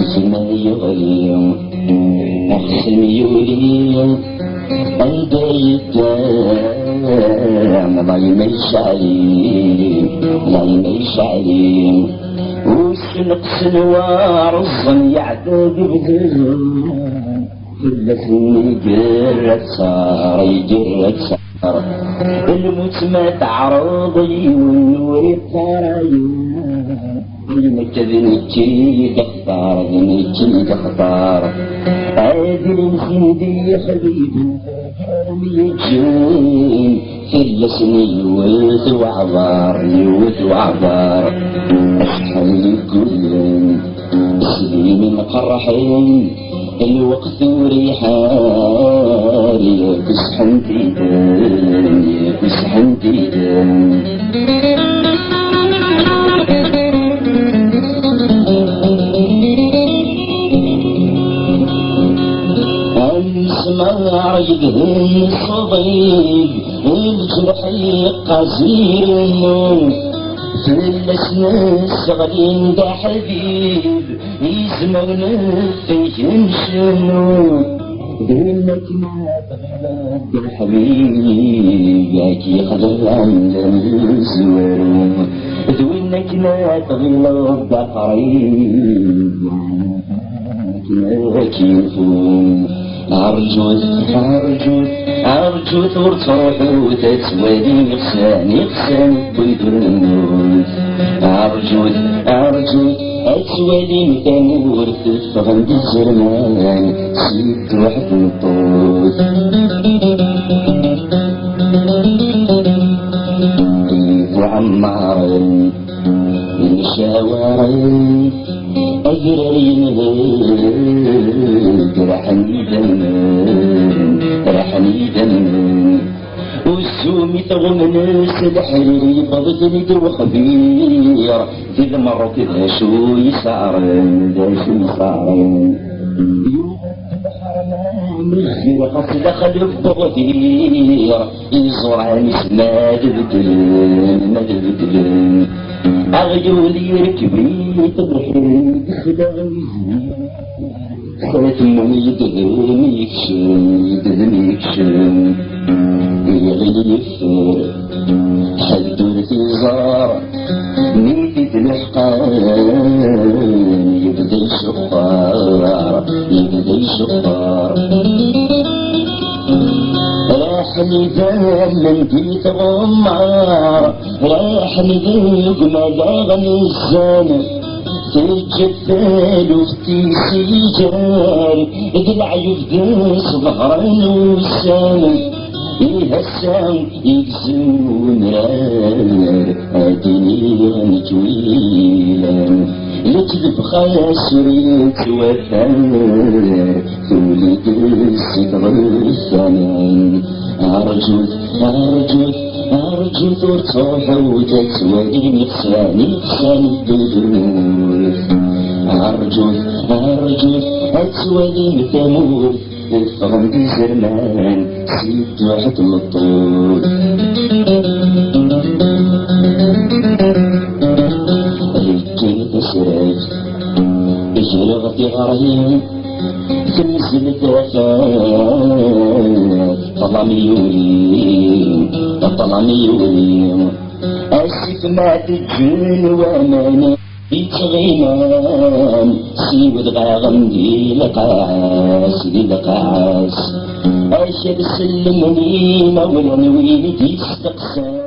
اسمع يغلي احسن يولي قلبي يدام الله يميش عليه الله يميش عليه وسنق سنوار الظن يعتاد بذل كل سن يجرك صار يجرك صار الموت ما تعرضي والنور يطاري المكذنكي تختار ذنكي تختار عادي الانسندي يا حبيبي يجين فلسني يوث وعبار يوث وعبار أسحل كل سليم مقرحين الوقت وريحان يكس حنتيدان يكس حنتيدان اسمع يدهن صديق الجرح قزير فلسنا الصغرين دا حبيب يسمعنا فيهم شنو دينك ما تغلب الحبيب ياكي خضر عند الزوار دوينك ما تغلب قريب ياكي يفون أرجوت أرجوت أرجوت وتروح وتتوالي يغساني بيدور الموت أرجوت أرجوت أتوالي متامور تفغن بالزرمان سيد واحد الطوط وعمارين المشاورين أجرين رحني دمن رحني دمن والسومي تغمن الحريري بغدني دو خبير في المرة كذا شو يسعرن ذا شو يسعرن مخير خاص دخل بغدير يزور عن اسمه دبدلن ما دبدلن أغيولي ركبي تضحي خداغي خاتم يدهن يكشن يدهن يكشن يغيفر حدو في زار نيتي تلحقان يبدا يشقار يبدا يشقار راحني ذلن جيت غمار راحني ذوق مداغن الزانة تجفل وفتي سيجار دلع يفدس ظهران وسانة يهسان يكزون رار اديني غنجويلان يكذب خاسريت وثار ولد الصدر الثمن أرجوت أرجوت أرجوت وتروح وتتوالي نفساني بدروس أرجوت أرجوت أتوالي مثمور تفهم بزرمان سيد واحد الطول ريكي تسرج اجرغتي غريب تنزل الدفات طلعمي يولي طلعمي يولي أسف ما تجون واماني يتغيمان سيود غاغم دي لقاعس دي لقاعس أشد سلمني مولا ويلي تستقسم